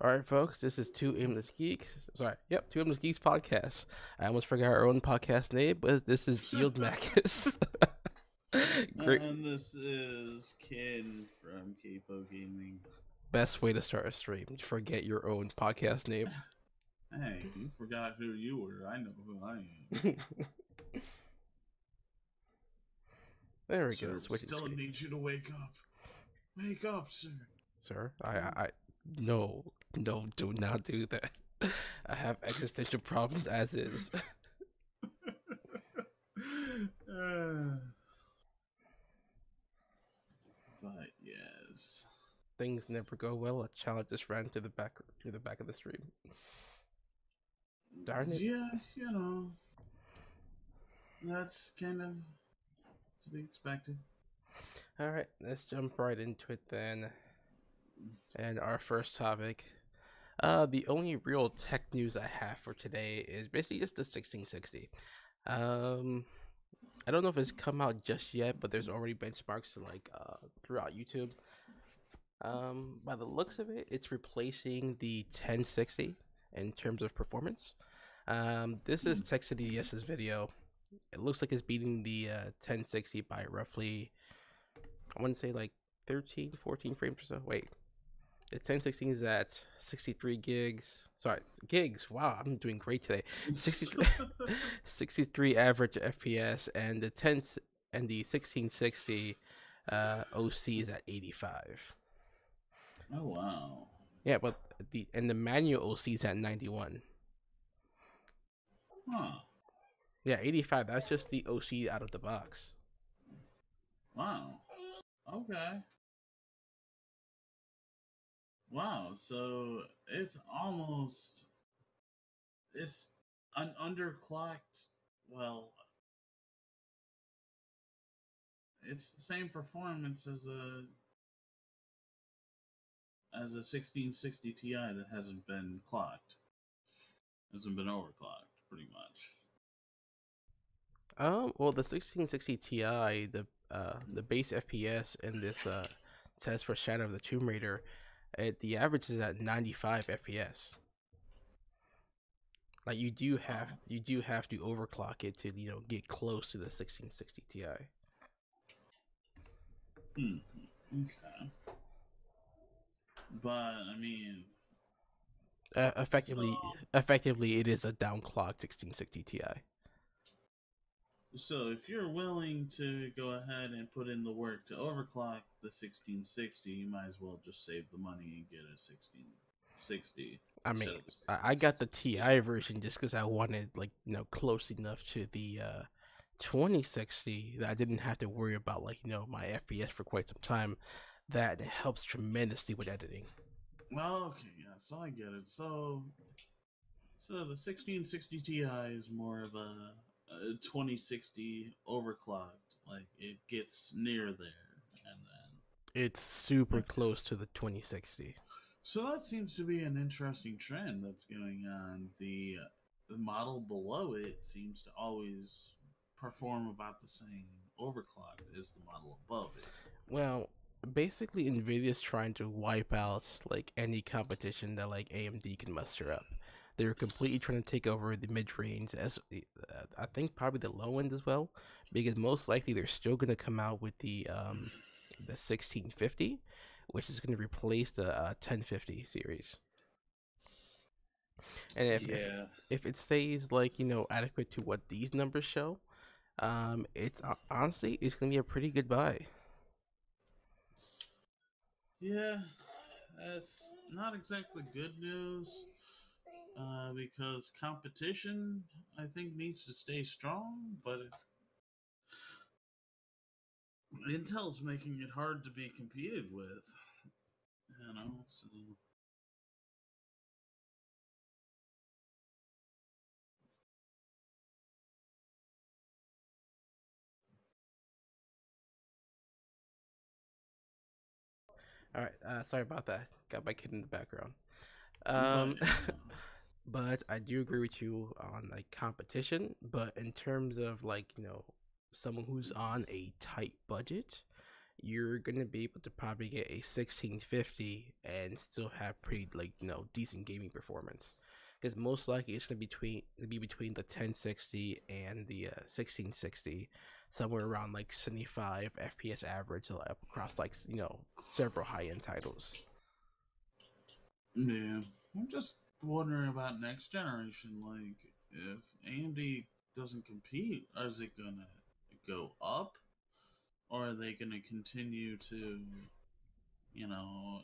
All right, folks, this is Two Aimless Geeks. Sorry, yep, Two Aimless Geeks podcast. I almost forgot our own podcast name, but this is Geeld Macus. Great, And this is Ken from Capo Gaming. best way to start a stream. Forget your own podcast name. Hey, you forgot who you were. I know who I am. There we go. Sir, Switching still screens. need you to wake up. Wake up, sir. Sir, no, do not do that. I have existential problems as is. But yes. Things never go well. A child just ran to the back of the stream. Darn it. Yeah, that's kind of to be expected. All right, let's jump right into it then. And our first topic, the only real tech news I have for today is basically just the 1660. I don't know if it's come out just yet, but there's already benchmarks throughout YouTube. By the looks of it, it's replacing the 1060 in terms of performance. This is TechCityS's video. It looks like it's beating the 1060 by roughly, I want to say like 13, 14 frames or so. Wait, the 1016 is at 63 gigs. Sorry, gigs. Wow, I'm doing great today. 63, 63 average FPS, and the 1660 OC is at 85. Oh wow. Yeah, but the manual OC is at 91. Huh. Yeah, 85. That's just the OC out of the box. Wow. Okay. Wow, so it's an underclocked, well, it's the same performance as a 1660 Ti that hasn't been clocked. Hasn't been overclocked, pretty much. Well, the 1660 Ti, the base FPS in this test for Shadow of the Tomb Raider, the average is at 95 FPS. Like you do have to overclock it to get close to the 1660 Ti. Okay. But I mean, Effectively, it is a downclocked 1660 Ti. so if you're willing to go ahead and put in the work to overclock the 1660, you might as well just save the money and get a 1660. I mean, I got the Ti version just because I wanted close enough to the 2060 that I didn't have to worry about my FPS for quite some time. That helps tremendously with editing. Well, okay, yeah, so I get it. So the 1660 Ti is more of a 2060 overclocked. Like it gets near there, and then it's super close to the 2060. So that seems to be an interesting trend that's going on. The model below it seems to always perform about the same overclocked as the model above it. Well, basically, Nvidia's trying to wipe out any competition that AMD can muster up. They're completely trying to take over the mid range, as I think probably the low end as well, because most likely they're still going to come out with the 1650, which is going to replace the 1050 series. And if it stays adequate to what these numbers show, it's honestly it's going to be a pretty good buy. Yeah, that's not exactly good news because competition, I think, needs to stay strong, but Intel's making it hard to be competed with. So. All right, sorry about that. Got my kid in the background. But I do agree with you on competition. But in terms of someone who's on a tight budget, you're gonna be able to probably get a 1650 and still have pretty like decent gaming performance. Because most likely it's gonna be between the 1060 and the 1660, somewhere around like 75 FPS average up across like several high end titles. Yeah, I'm just wondering about next generation. Like, if AMD doesn't compete, is it gonna go up, or are they gonna continue to, you know,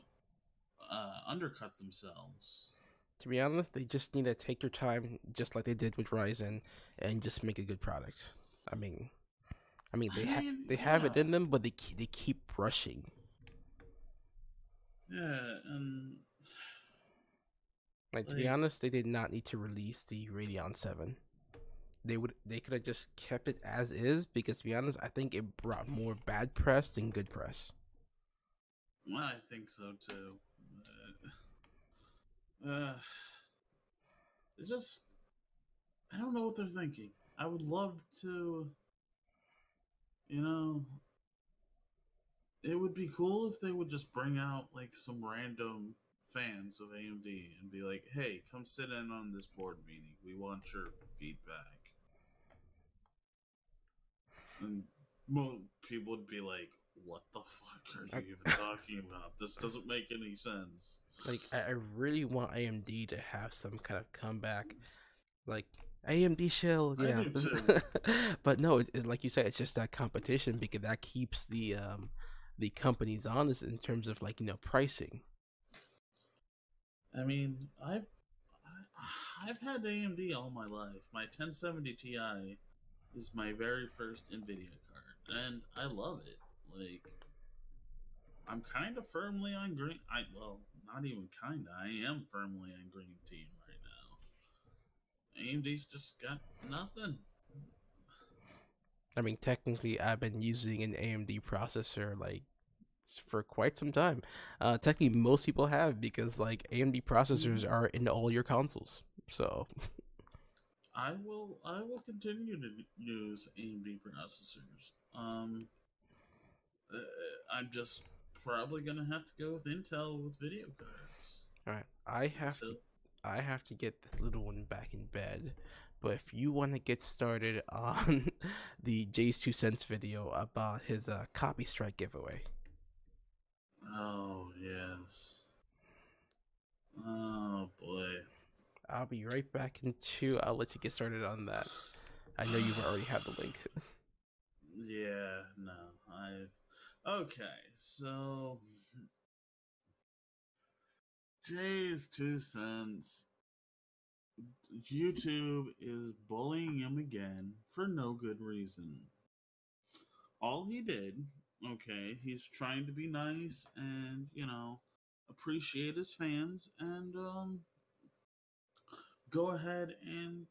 undercut themselves? To be honest, they just need to take their time, just like they did with Ryzen, and just make a good product. I mean, I mean, they have it yeah, in them, but they keep rushing. yeah, and Like to be like, honest, they did not need to release the Radeon 7. They could have just kept it as is because to be honest, I think it brought more bad press than good press. I think so too. Uh, it's just, I don't know what they're thinking. I would love to, you know, it would be cool if they would just bring out like some random fans of AMD and be like, "Hey, come sit in on this board meeting. We want your feedback." And most people would be like, "What the fuck are I, you even talking about? This doesn't make any sense." I really want AMD to have some kind of comeback. Like AMD shell, I yeah, do too. but no, like you said, it's just that competition because that keeps the companies honest in terms of like pricing. I mean, I've had AMD all my life. My 1070 Ti is my very first Nvidia card, and I love it. Like, I'm kind of firmly on green. Well, not even kind of. I am firmly on green team right now. AMD's just got nothing. I mean, technically, I've been using an AMD processor like for quite some time. Technically, most people have because like AMD Mhm. processors are in all your consoles. So I will continue to use AMD processors. Uh, I'm just probably gonna have to go with Intel with video cards all right, until I have to get this little one back in bed. But if you want to get started on the Jayz2cents video about his copy strike giveaway, oh yes. Oh boy. I'll be right back in two. I'll let you get started on that. I know you've already had the link. Yeah, no. I've Okay, so Jay's 2 cents. YouTube is bullying him again for no good reason. All he did, okay, he's trying to be nice and, appreciate his fans and go ahead and,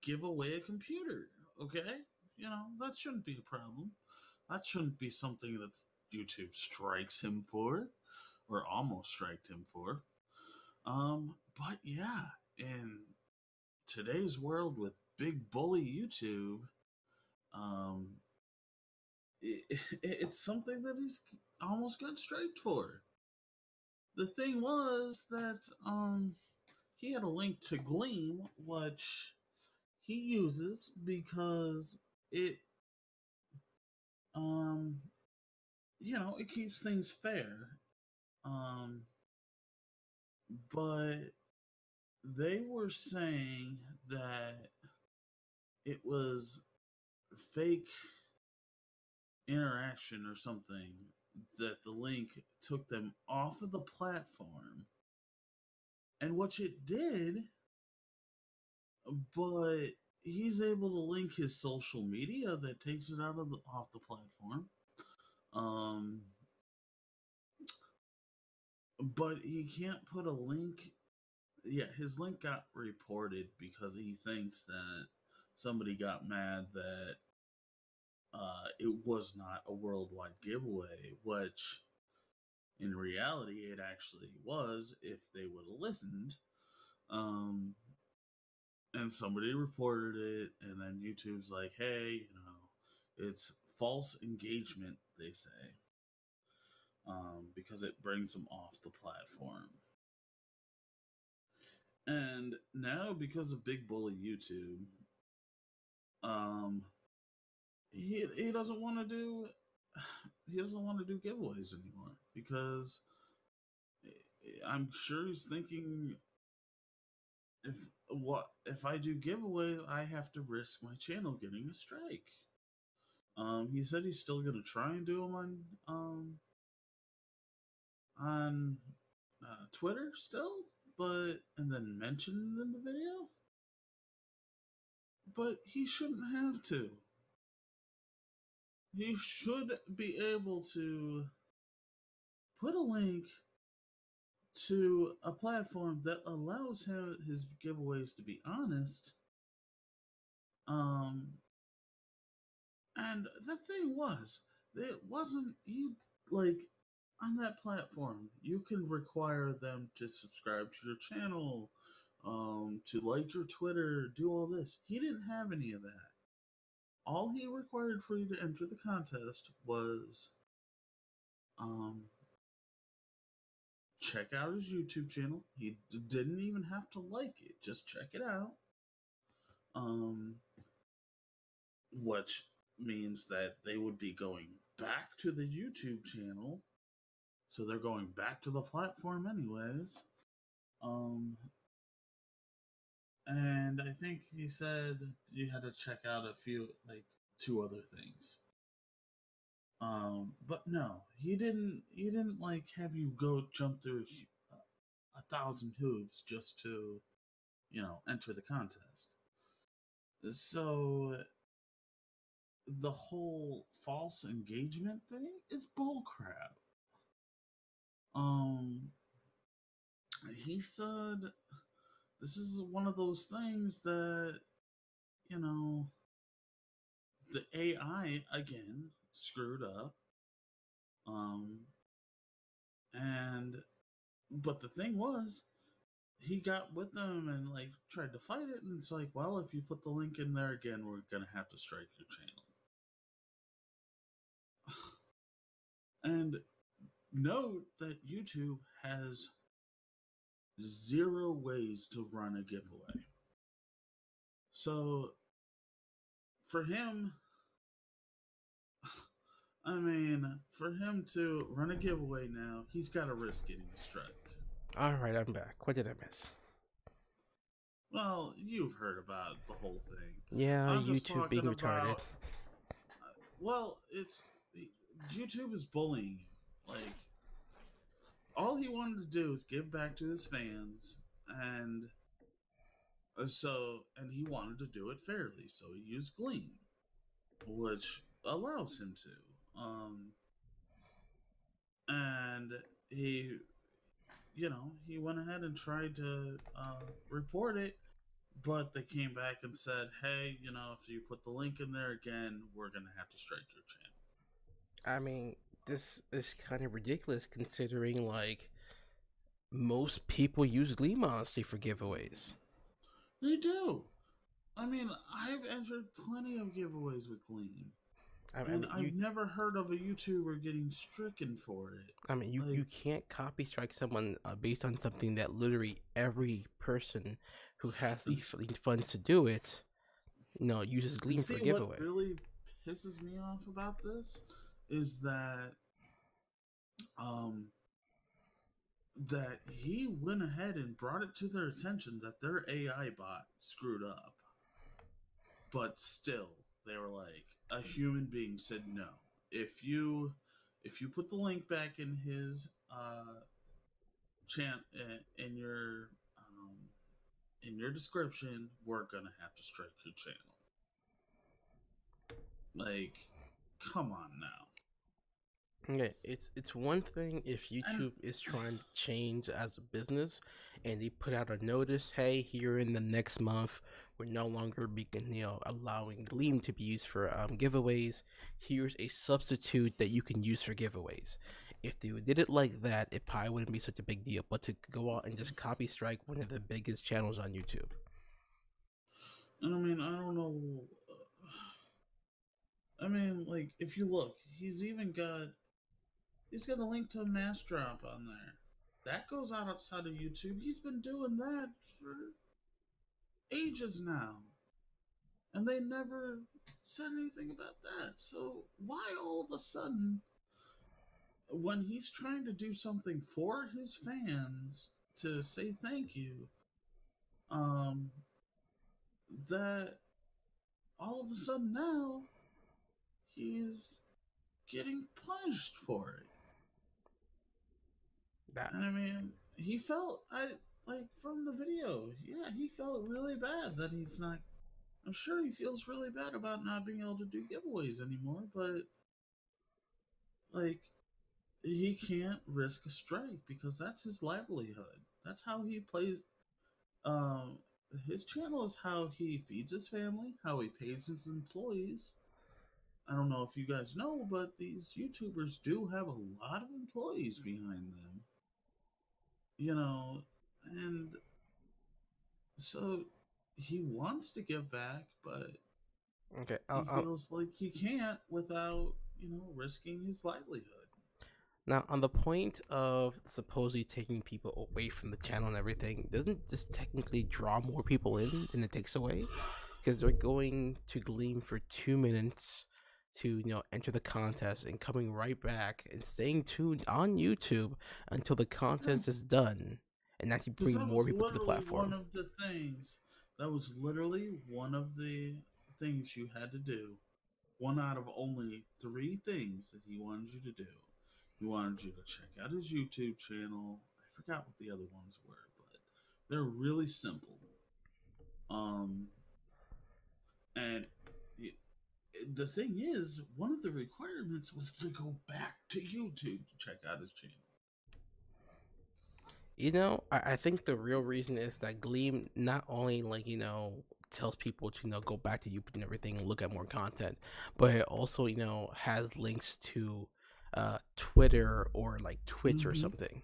give away a computer, okay? That shouldn't be a problem. That shouldn't be something that YouTube strikes him for or almost striked him for. But yeah, in today's world with big bully YouTube, um, it's something that he's almost got striked for. The thing was that he had a link to Gleam, which he uses because it um it keeps things fair. Um, but they were saying that it was fake interaction or something, that the link took them off of the platform, and which it did, but he's able to link his social media that takes it off the platform. Um, but he can't put a link. Yeah, his link got reported because he thinks that somebody got mad that it was not a worldwide giveaway, which in reality it actually was if they would have listened. Um, and somebody reported it, and then YouTube's like, hey, it's false engagement, they say, because it brings them off the platform. And now, because of Big Bully YouTube, um, he doesn't want to do giveaways anymore because I'm sure he's thinking, if I do giveaways, I have to risk my channel getting a strike. He said he's still gonna try and do them on Twitter still, and then mention it in the video. But he shouldn't have to. He should be able to put a link to a platform that allows his giveaways to be honest. Um, and the thing was, it wasn't he like on that platform. You can require them to subscribe to your channel, to like your Twitter, do all this. He didn't have any of that. All he required for you to enter the contest was um, check out his YouTube channel. He didn't even have to like it; just check it out. Um, which means that they would be going back to the YouTube channel, so they're going back to the platform anyways. And I think he said you had to check out a few, like two other things. But no, he didn't. He didn't like have you go jump through 1,000 hoops just to, enter the contest. So the whole false engagement thing is bullcrap. Um, he said this is one of those things that, you know, the AI again screwed up. Um, and but the thing was, he got with them and like tried to fight it, and it's like, well, if you put the link in there again, we're gonna have to strike your channel. And note that YouTube has 0 ways to run a giveaway. So for him, I mean, for him to run a giveaway now, he's got to risk getting a strike. All right, I'm back. What did I miss? Well, you've heard about the whole thing. Yeah, I'm just YouTube being talking retarded. about. Well, it's YouTube is bullying him. Like, all he wanted to do is give back to his fans, and he wanted to do it fairly. So he used Gleam, which allows him to. And he went ahead and tried to report it, but they came back and said, hey, if you put the link in there again, we're going to have to strike your channel. I mean, this is kind of ridiculous considering, like, most people use Gleam honestly for giveaways. They do. I mean, I've entered plenty of giveaways with Gleam. And I've never heard of a YouTuber getting stricken for it. I mean, you can't copy strike someone based on something that literally every person who has the funds to do it, uses Gleam for a giveaway. What really pisses me off about this is that that he went ahead and brought it to their attention that their AI bot screwed up. But still, they were like, a human being said no. If you put the link back in his in your description, we're gonna have to strike your channel. Like, come on now. Okay, it's one thing if YouTube is trying to change as a business, and they put out a notice, hey, here in the next month, we're no longer allowing Gleam to be used for giveaways. Here's a substitute that you can use for giveaways. If they did it like that, it probably wouldn't be such a big deal. But to go out and just copy strike one of the biggest channels on YouTube. And I mean, I don't know. I mean, like if you look, he's got a link to a mass drop on there. That goes out outside of YouTube. He's been doing that for ages now, and they never said anything about that. So why all of a sudden, when he's trying to do something for his fans to say thank you, um, that all of a sudden now he's getting punished for it? That And I mean, he felt I like from the video, yeah, he felt really bad that he's not. I'm sure he feels really bad about not being able to do giveaways anymore, but like he can't risk a strike because that's his livelihood. That's how he plays. Um, his channel is how he feeds his family, how he pays his employees. I don't know if you guys know, but these YouTubers do have a lot of employees behind them. You know, and so he wants to give back, but okay. he feels like he can't without, risking his livelihood. Now, on the point of supposedly taking people away from the channel and everything, doesn't this technically draw more people in than it takes away? Because they're going to Gleam for 2 minutes to enter the contest and coming right back and staying tuned on YouTube until the Yeah, contest is done, and actually because bring that more was people to the literally one platform. of the things. That was literally one of the things you had to do. One out of only three things that he wanted you to do. He wanted you to check out his YouTube channel. I forgot what the other ones were, but they're really simple. Um, and it, the thing is, one of the requirements was to go back to YouTube to check out his channel. I think the real reason is that Gleam not only tells people to go back to YouTube and everything and look at more content, but it also has links to Twitter or like Twitch or Mm-hmm. something.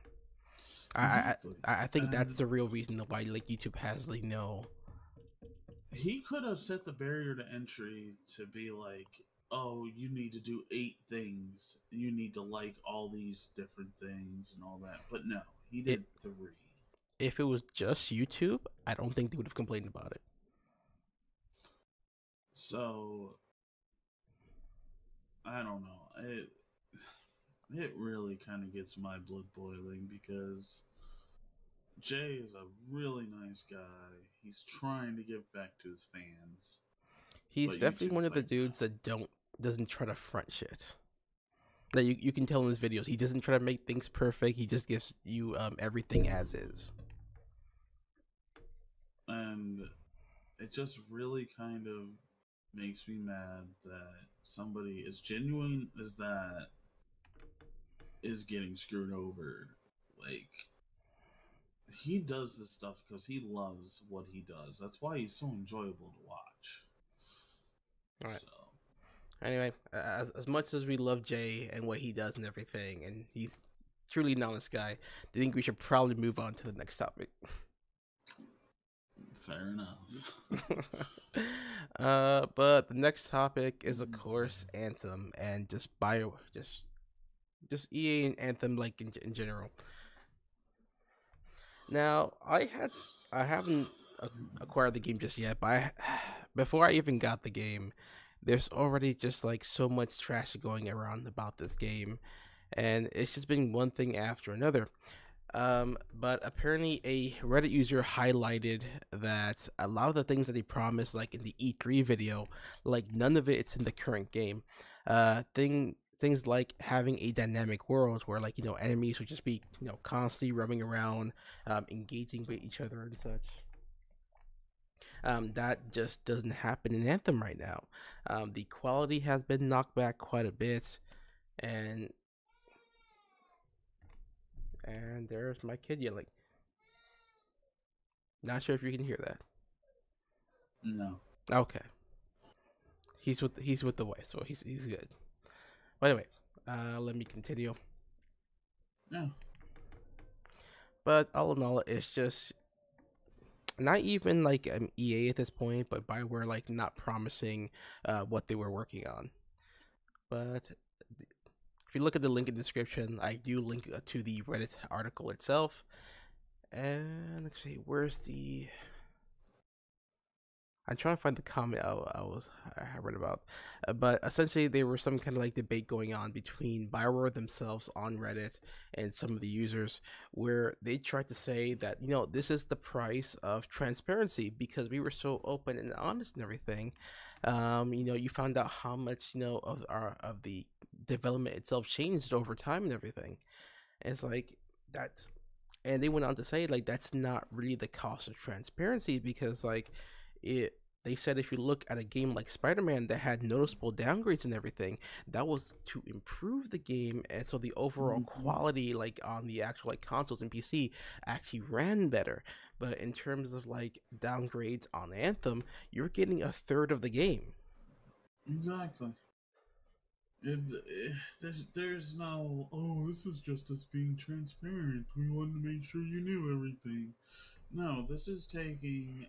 I I Exactly. I think that's And the real reason why like YouTube has he could have set the barrier to entry to be like, oh, you need to do 8 things. You need to like all these different things and all that. But no, he it did 3. if it was just YouTube, I don't think they would have complained about it. So I don't know. It really kind of gets my blood boiling because Jay is a really nice guy. He's trying to give back to his fans, He's but definitely one YouTube's of the like, no. dudes that doesn't try to front shit. That you can tell in his videos, he doesn't try to make things perfect. He just gives you everything as is. And it just really kind of makes me mad that somebody as genuine as that is getting screwed over. Like, he does this stuff because he loves what he does. That's why he's so enjoyable to watch. All right. So, Anyway, as much as we love Jay and what he does and everything, and he's truly an honest guy, I think we should probably move on to the next topic. fair enough. But the next topic is of course Anthem and just EA and Anthem like in general. Now I haven't acquired the game just yet, but before I even got the game, there's already just like so much trash going around about this game, and it's just been one thing after another. But apparently, a Reddit user highlighted that a lot of the things that he promised, like in the E3 video, like none of it's in the current game. Things like having a dynamic world where enemies would just be constantly roaming around, engaging with each other and such. That just doesn't happen in Anthem right now. The quality has been knocked back quite a bit, and there's my kid yelling. Not sure if you can hear that. No. Okay, he's with the wife, so he's good. But anyway, let me continue. Yeah. But all in all, it's just not even like EA at this point, but Bioware like not promising what they were working on. But if you look at the link in the description, I do link to the Reddit article itself. And let's see, where's the I'm trying to find the comment I read about, but essentially there was some kind of like debate going on between Bioware themselves on Reddit and some of the users, where they tried to say that this is the price of transparency because we were so open and honest and everything. You found out how much of the development itself changed over time and everything. And it's like that's and they went on to say like that's not really the cost of transparency because it they said if you look at a game like Spider-Man that had noticeable downgrades and everything, that was to improve the game, and so the overall Hmm. quality like on the actual like consoles and PC actually ran better. But in terms of like downgrades on Anthem, you're getting a third of the game. Exactly. There's no, oh, this is just us being transparent. We wanted to make sure you knew everything. No, this is taking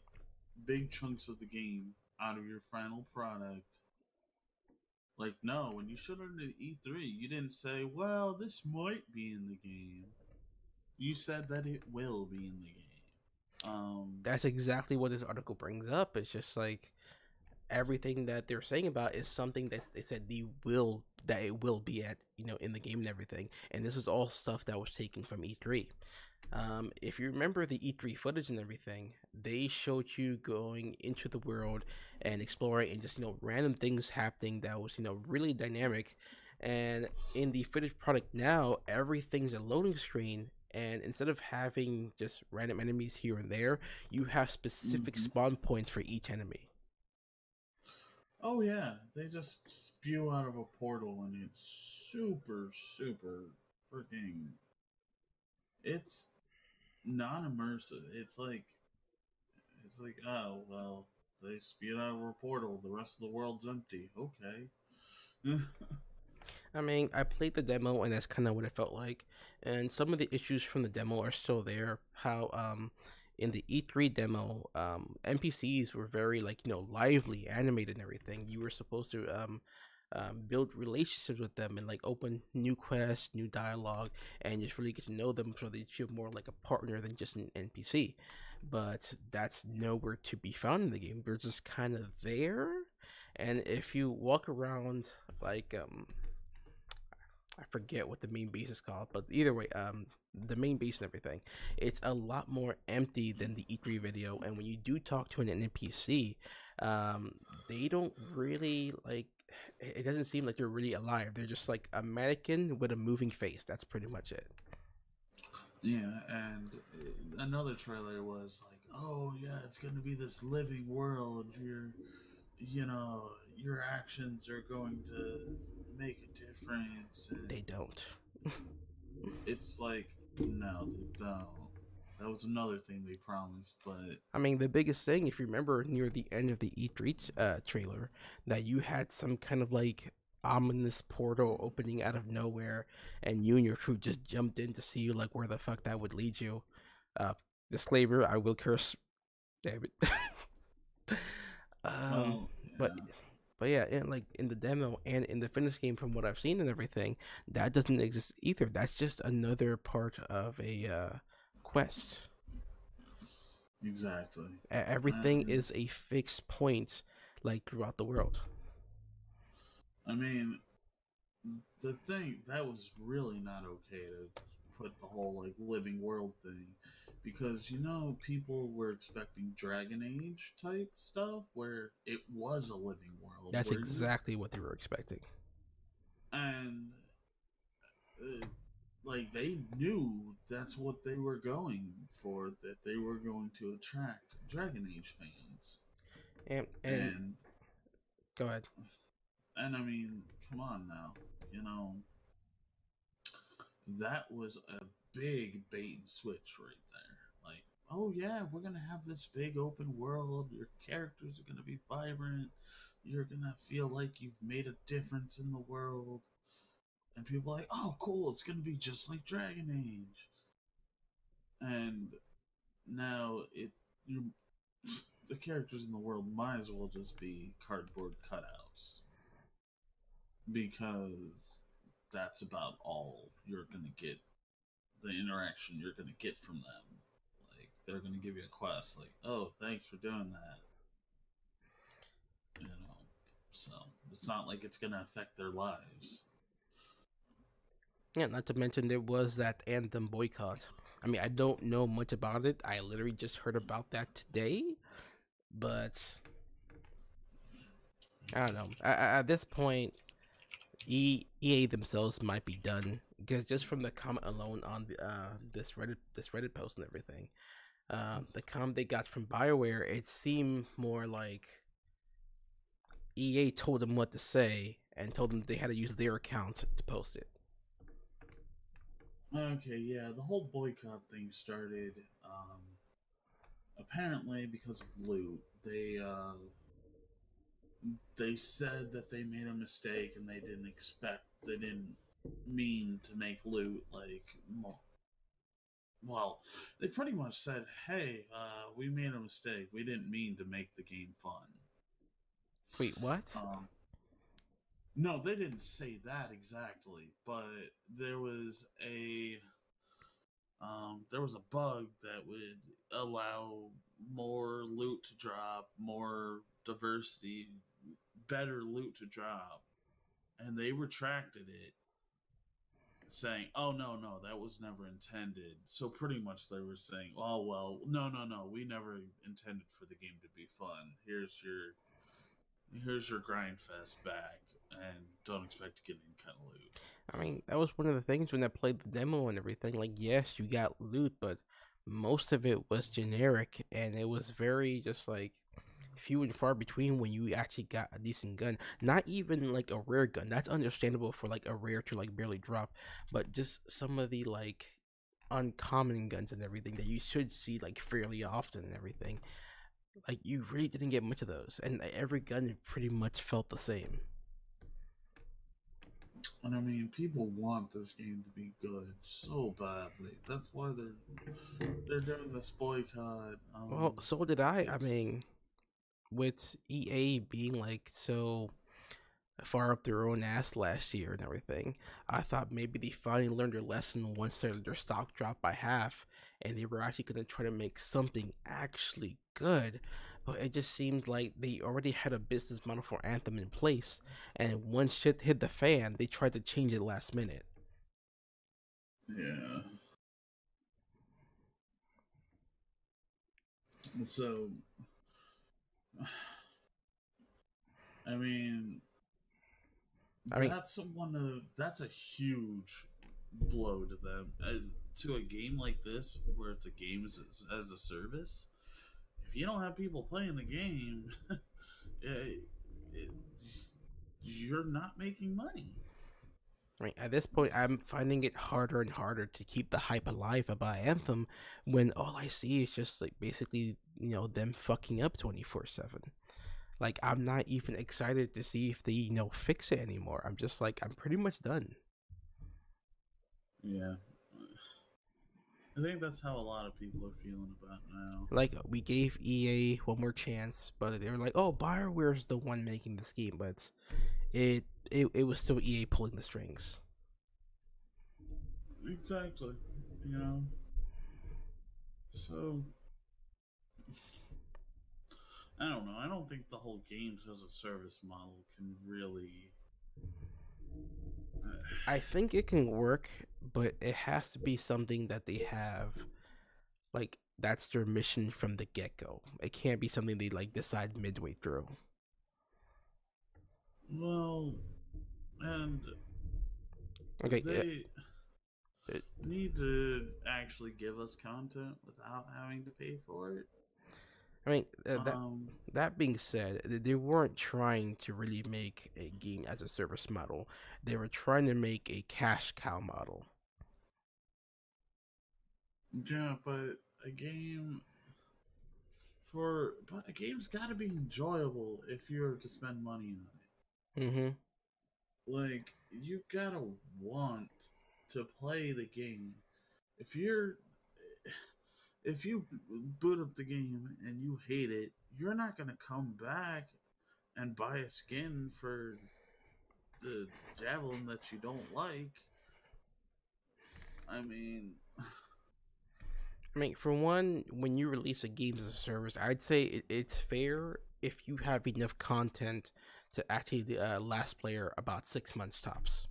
big chunks of the game out of your final product. Like, no, when you showed it at E3, you didn't say, well, this might be in the game. You said that it will be in the game. That's exactly what this article brings up. It's just like everything that they're saying about is something that they said that it will be at in the game and everything, and this was all stuff that was taken from E3. If you remember the E3 footage and everything, they showed you going into the world and exploring and just random things happening that was really dynamic. And in the finished product now, everything's a loading screen. And instead of having just random enemies here and there, you have specific hmm spawn points for each enemy. Oh, yeah, they just spew out of a portal and it's super, super freaking. It's non immersive. It's like, oh, well, they spewed out of a portal. The rest of the world's empty. Okay. I mean, I played the demo, and that's kind of what it felt like. And some of the issues from the demo are still there. How in the E3 demo, NPCs were very like lively, animated, and everything. You were supposed to build relationships with them and like open new quests, new dialogue, and just really get to know them so they feel more like a partner than just an NPC. But that's nowhere to be found in the game. They're just kind of there. And if you walk around like I forget what the main base is called, but either way, the main base and everything, it's a lot more empty than the E3 video. And when you do talk to an NPC, um, they don't really like. It doesn't seem like they're really alive. They're just like a mannequin with a moving face. That's pretty much it. Yeah, and another trailer was like, oh, yeah, it's going to be this living world. Your actions are going to make a difference. And They don't. it's like, no, they don't. That was another thing they promised, but I mean, the biggest thing, if you remember near the end of the E3 trailer, that you had some kind of like ominous portal opening out of nowhere, and you and your crew just jumped in to see like where the fuck that would lead you. Uh, Disclaimer: I will curse. Damn it. um, well, but yeah, yeah, in the demo and in the finished game, from what I've seen and everything, that doesn't exist either. That's just another part of a quest. exactly. Everything And is a fixed point, like throughout the world. I mean, the thing that was really not okay to put the whole like living world thing because people were expecting Dragon Age type stuff where it was a living world That's where you're exactly what they were expecting. and uh, like they knew that's what they were going for, that they were going to attract Dragon Age fans. And and go ahead. and I mean, come on now, you know that was a big bait and switch right there. Like, oh yeah, we're gonna have this big open world. Your characters are gonna be vibrant. You're gonna feel like you've made a difference in the world. And people are like, oh, cool, it's gonna be just like Dragon Age. And now you the characters in the world might as well just be cardboard cutouts. because that's about all you're gonna get, the interaction you're gonna get from them. Like they're gonna give you a quest, like, oh, thanks for doing that, you know. So it's not like it's gonna affect their lives. Yeah, not to mention there was that Anthem boycott. I mean, I don't know much about it. I literally just heard about that today, but I don't know. At this point, EA themselves might be done because just from the comment alone on this Reddit post and everything, the comment they got from Bioware, it seemed more like EA told them what to say and told them they had to use their account to post it. Okay, yeah, the whole boycott thing started apparently because of loot. They said that they made a mistake and they didn't mean to make loot like well, they pretty much said, "Hey, we made a mistake. We didn't mean to make the game fun." Wait, what? Um, no, they didn't say that exactly, but there was a bug that would allow more loot to drop, more diversity, better loot to drop, and they retracted it, saying, "Oh no, that was never intended." So pretty much they were saying, "Oh well, no, we never intended for the game to be fun. Here's your grind fest back, and don't expect to get any kind of loot." I mean, that was one of the things when I played the demo and everything. Like, yes, you got loot, but most of it was generic, and it was very just like few and far between when you actually got a decent gun. Not even like a rare gun. That's understandable for like a rare to like barely drop, but just some of the like uncommon guns and everything that you should see like fairly often and everything. Like you really didn't get much of those, and every gun pretty much felt the same. And I mean, people want this game to be good so badly. That's why they're doing this boycott. Well, so did I. I It's mean, with EA being like so far up their own ass last year and everything, I thought maybe they finally learned their lesson once their stock dropped by half and they were actually going to try to make something actually good. But it just seemed like they already had a business model for Anthem in place, and once shit hit the fan, they tried to change it last minute. yeah. So I mean, I mean, that's a huge blow to them. To a game like this, where it's a game as a service. If you don't have people playing the game, it, it, you're not making money. right, at this point, It's, I'm finding it harder and harder to keep the hype alive about Anthem when all I see is just like basically, them fucking up 24/7. Like I'm not even excited to see if they, fix it anymore. I'm just like I'm pretty much done. yeah, I think that's how a lot of people are feeling about now. Like we gave EA one more chance, but they were like, "Oh, Bioware's the one making this game," but it was still EA pulling the strings. Exactly, you know. So I don't know. I don't think the whole games as a service model can really. I think it can work, but it has to be something that they have like that's their mission from the get go. It can't be something they like decide midway through. Well, and Okay, yeah, they need to actually give us content without having to pay for it. I mean, that Um, that being said, they weren't trying to really make a game as a service model. They were trying to make a cash cow model. yeah, but a game but a game's got to be enjoyable if you're to spend money on it. Mm-hmm. Like you gotta want to play the game. If you're if you boot up the game and you hate it, you're not gonna come back and buy a skin for the javelin that you don't like, I mean, I mean, for one, when you release a game as a service, I'd say it's fair if you have enough content to actually last player about 6 months tops.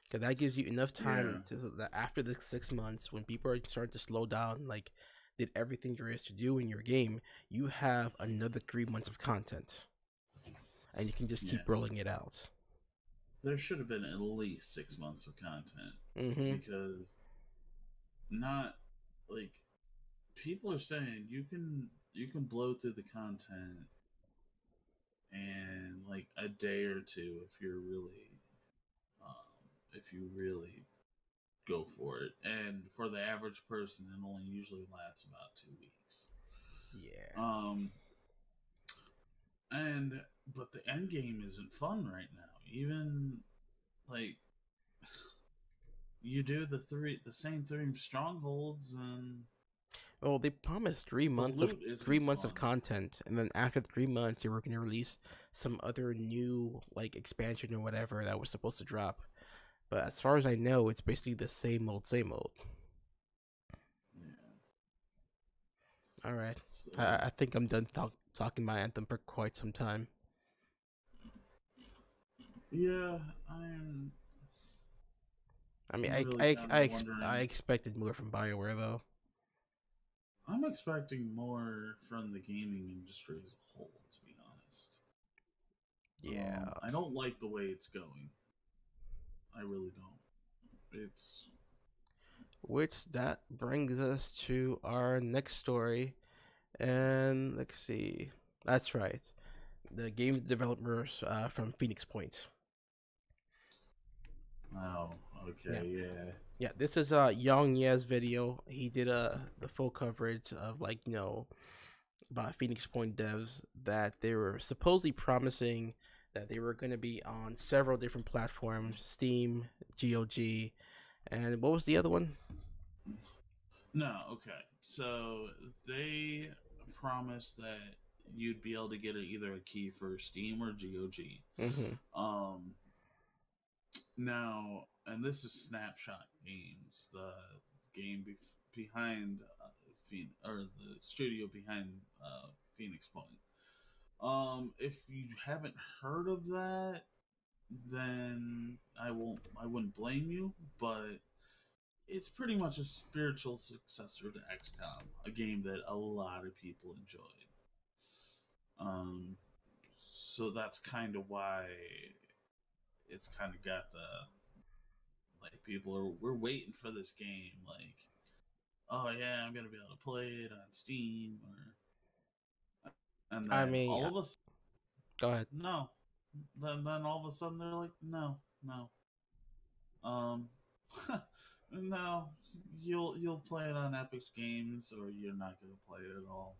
Because that gives you enough yeah, time to that after the 6 months, when people are starting to slow down, like did everything there is to do in your game, you have another 3 months of content, and you can just yeah. keep rolling it out. There should have been at least 6 months of content Mm-hmm. because not like people are saying you can blow through the content in like a day or two if you really go for it. And for the average person, it only usually lasts about 2 weeks. Yeah. Um, and but the end game isn't fun right now. Even like you do the same three strongholds, and Well, they promised the loot three isn't months of fun. content, and then after 3 months, they were going to release some other new like expansion or whatever that was supposed to drop. But as far as I know, it's basically the same old, same old. Yeah. All right, So I think I'm done talking my anthem for quite some time. yeah, I'm I mean, I'm really kind of I wondering. expected more from Bioware though. I'm expecting more from the gaming industry as a whole, to be honest. Yeah. I don't like the way it's going. I really don't. It's Which that brings us to our next story, and let's see. That's right. The game developers from Phoenix Point. oh, Yeah. okay, yeah. Yeah, this is Young Ye's video. He did the full coverage of like about Phoenix Point devs that they were supposedly promising that they were going to be on several different platforms: Steam, GOG, and what was the other one? No, okay. So they promised that you'd be able to get either a key for Steam or GOG. Mm-hmm. Um, Now, and this is Snapshot Games, the game behind or the studio behind Phoenix Point. If you haven't heard of that, then I wouldn't blame you, but it's pretty much a spiritual successor to XCOM, a game that a lot of people enjoyed. Um, so that's kind of why it's kind of got the like people are we're waiting for this game. Like, oh yeah, I'm gonna be able to play it on Steam, or and I then mean, all of us go ahead. no, then all of a sudden they're like, no, no, um, no, you'll play it on Epic's games, or you're not gonna play it at all.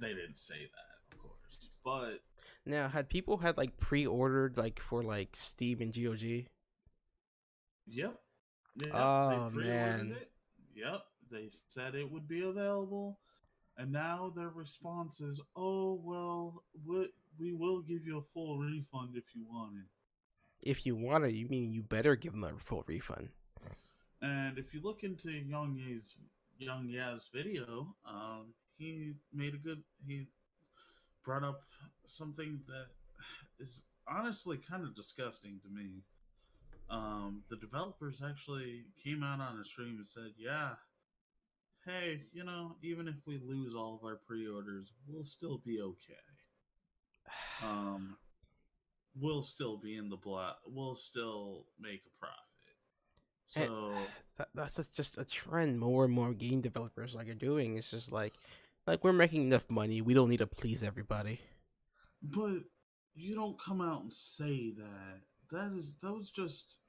They didn't say that, of course, but Now, had people had like pre-ordered like for like Steam and GOG? yep, yep, they Oh pre-ordered man, it. Yep, they said it would be available. And now their response is, "Oh well, we will give you a full refund if you want it." if you want it, you mean you better give them a full refund. And if you look into Young Yaz video, he made a good. He brought up something that is honestly kind of disgusting to me. The developers actually came out on a stream and said, "Yeah, hey, even if we lose all of our pre-orders, we'll still be okay. Um, we'll still be in the black. We'll still make a profit." And So, just a trend. More and more game developers like are doing. It's just like we're making enough money. We don't need to please everybody. but you don't come out and say that. That was just.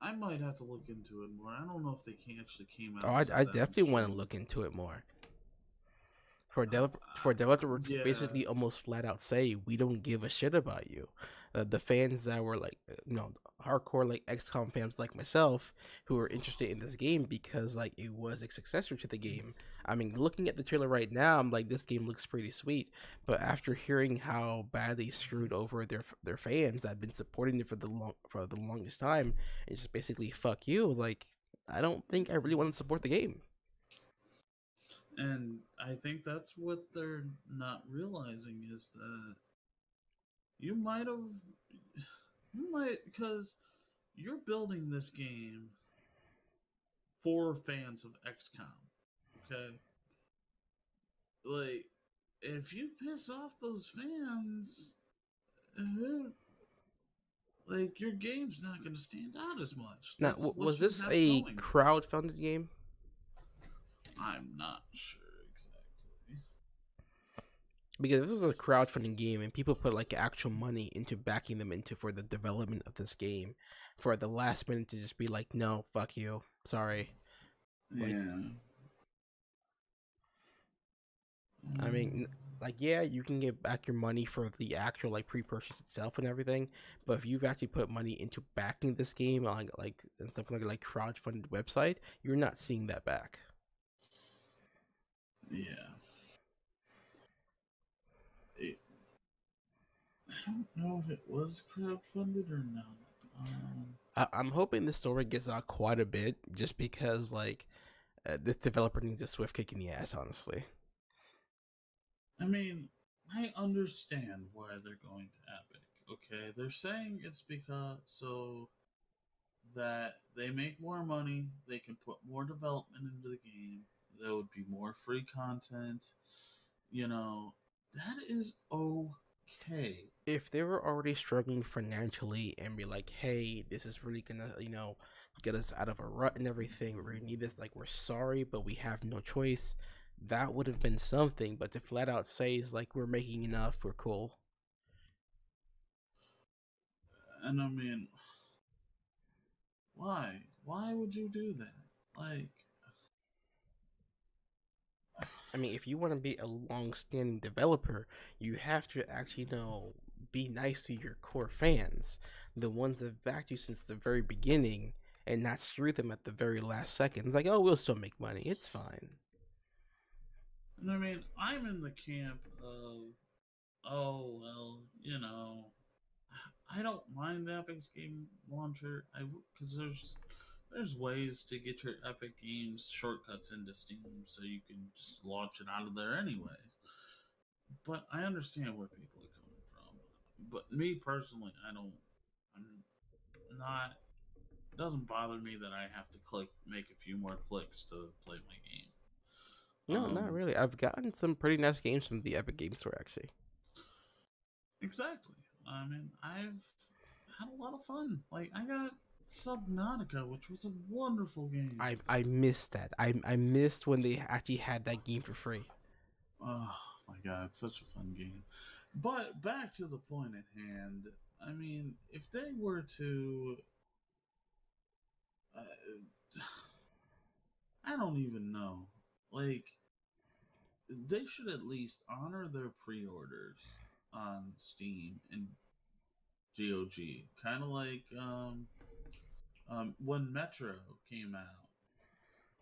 I might have to look into it more. I don't know if they actually came out Oh, and said I that on definitely want to stream. look into it more. For a developer to Yeah, basically almost flat out say we don't give a shit about you, the fans that were like hardcore like XCOM fans like myself who are interested in this game because like it was a successor to the game. I mean, looking at the trailer right now, I'm like, this game looks pretty sweet. But after hearing how bad they screwed over their fans that have been supporting them for the longest time, it's just basically fuck you. Like, I don't think I really want to support the game. And I think that's what they're not realizing is that you might have, you might, because you're building this game for fans of XCOM. Okay, like if you piss off those fans, uh, like your game's not going to stand out as much. Now, That's what was you this have a going for it. crowd-funded game? I'm not sure exactly. Because if it was a crowdfunding game and people put like actual money into backing them into for the development of this game, for the last minute to just be like, no, fuck you, sorry. Like, Yeah. I Um, mean, like, yeah, you can get back your money for the actual like pre-purchase itself and everything, but if you've actually put money into backing this game on like in something like crowdfunded website, you're not seeing that back. yeah. It, I don't know if it was crowdfunded or not. I'm hoping the story gets out quite a bit, just because like this developer needs a swift kick in the ass, honestly. I mean, I understand why they're going to Epic. Okay, they're saying it's because so that they make more money, they can put more development into the game, there would be more free content. You know, that is okay. If they were already struggling financially and be like, hey, this is really gonna, get us out of a rut and everything, we need this, like, we're sorry, but we have no choice, that would have been something. But to flat out say is like, we're making enough, we're cool. And I mean, why? Why would you do that? Like, I mean, if you want to be a long-standing developer, you have to actually, be nice to your core fans, the ones that backed you since the very beginning, and not screw them at the very last second. It's like, oh, we'll still make money, it's fine. and I mean, I'm in the camp of, oh well, I don't mind the Epic's game launcher. I because there's ways to get your Epic Games shortcuts into Steam, so you can just launch it out of there anyways. But I understand where people are coming from. But me personally, I don't. I'm not. It doesn't bother me that I have to make a few more clicks to play my game. No, not Um, really. I've gotten some pretty nice games from the Epic Game Store, actually. exactly. I mean, I've had a lot of fun. Like I got Subnautica, which was a wonderful game. I missed that. I missed when they actually had that game for free. Oh my god, it's such a fun game. But back to the point at hand. I mean, if they were to, uh, I don't even know. Like, they should at least honor their pre-orders on Steam and GOG. Kind of like when Metro came out,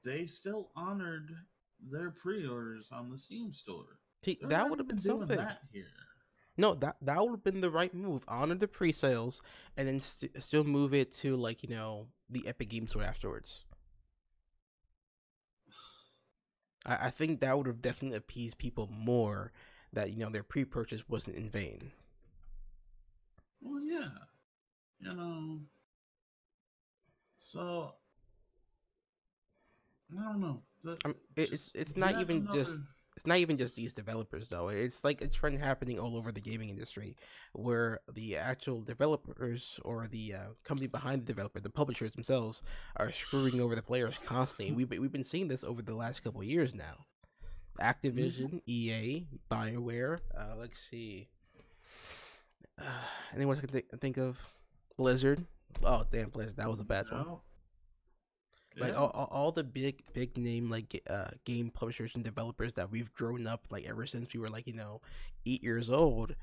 they still honored their pre-orders on the Steam store. See, They're that not would have been even doing something. that here. No, that would have been the right move. Honor the pre-sales, and then still move it to like the Epic Game Store afterwards. I think that would have definitely appeased people more, that their pre-purchase wasn't in vain. Well, yeah, you know. So I don't know. It's Just it's not yet even just another. it's not even just these developers though. It's like a trend happening all over the gaming industry, where the actual developers or the company behind the developer, the publishers themselves, are screwing over the players constantly. We've been seeing this over the last couple of years now. Mhm. Activision, EA, Bioware. Let's see. Uh, Anyone I can think of? Blizzard. Oh damn, Blizzard. That was a bad one. Yeah, Like yeah. all the big name like game publishers and developers that we've grown up like ever since we were like 8 years old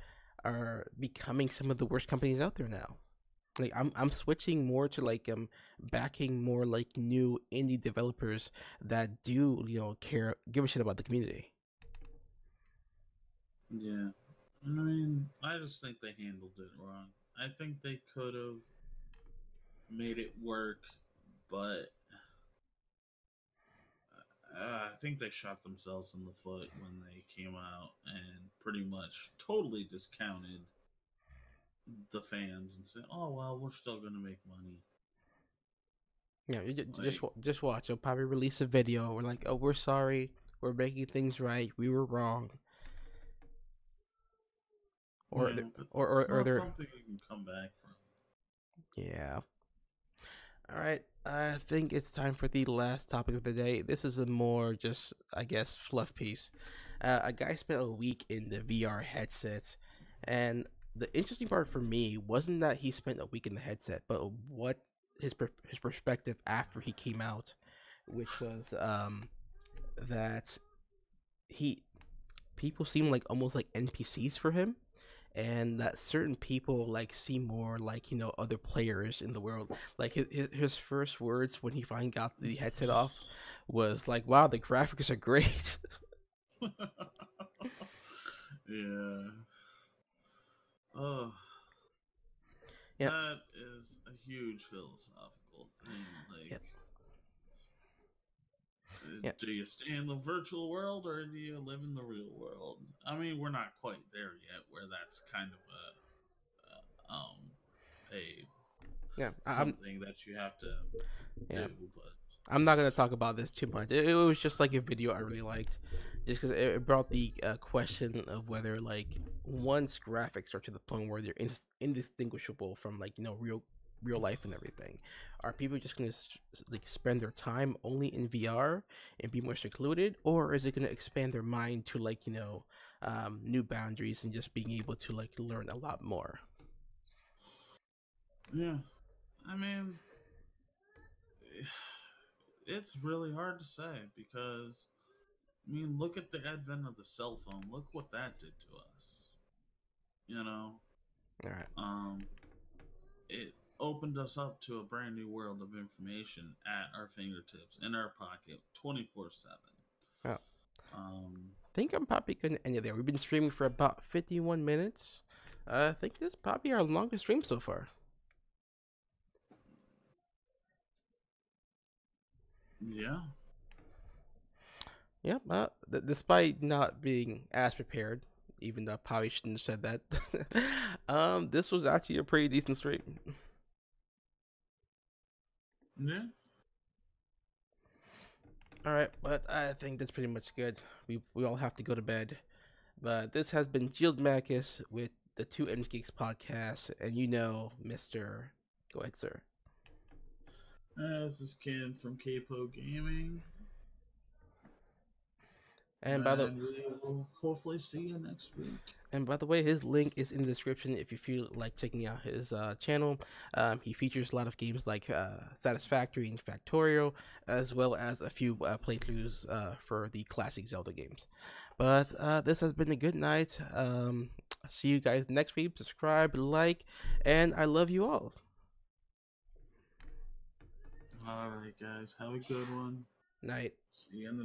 are becoming some of the worst companies out there now. Like I'm switching more to like backing more like new indie developers that do care, give a shit about the community. Yeah. I mean, I just think they handled it wrong. I think they could have made it work, but I think they shot themselves in the foot when they came out and pretty much totally discounted the fans and said, "Oh well, we're still gonna make money." Just Like, just watch. They'll probably release a video. We're like, oh, we're sorry. We're making things right. We were wrong. Or yeah, but that's or not they're something you can come back from. yeah. All right. I think it's time for the last topic of the day. This is a more just, I guess, fluff piece. A guy spent a week in the VR headset, and the interesting part for me wasn't that he spent a week in the headset, but what his perspective after he came out, which was that he people seem like almost like NPCs for him, and that certain people like seem more like other players in the world. Like his first words when he finally got the headset off was like, "Wow, the graphics are great." Yeah. Oh, Yep, that is a huge philosophical thing. Like, yep, yep. do you stay in the virtual world or do you live in the real world? I mean, we're not quite there yet, where that's kind of a Yeah, something that you have to yeah. do. But I'm not gonna talk about this too much. It was just like a video I really liked, just because it brought the question of whether like once graphics are to the point where they're indistinguishable from like real life and everything, are people just gonna like spend their time only in VR and be more secluded, or is it gonna expand their mind to like new boundaries and just being able to like learn a lot more? yeah, I mean, it's really hard to say because I mean, look at the advent of the cell phone. Look what that did to us. You know, All right. um, it opened us up to a brand new world of information at our fingertips, in our pocket, 24/7. Well, Um, I think I'm probably gonna end it there. We've been streaming for about 51 minutes. I think this is probably our longest stream so far. yeah, Yep. Despite not being as prepared, even though I probably shouldn't have said that, this was actually a pretty decent stream. yeah. All right, but I think that's pretty much good. We all have to go to bed. But this has been Jill Macus with the Two M Geeks podcast, and Mister. Go ahead, sir. This is Ken from Capo Gaming, And by the and we will hopefully see you next week. And by the way, his link is in the description if you feel like checking out his channel. He features a lot of games like Satisfactory and Factorial, as well as a few playthroughs for the classic Zelda games. But this has been a good night. See you guys next week. Subscribe, like, and I love you all. All right, guys, have a good one. Night. See you in the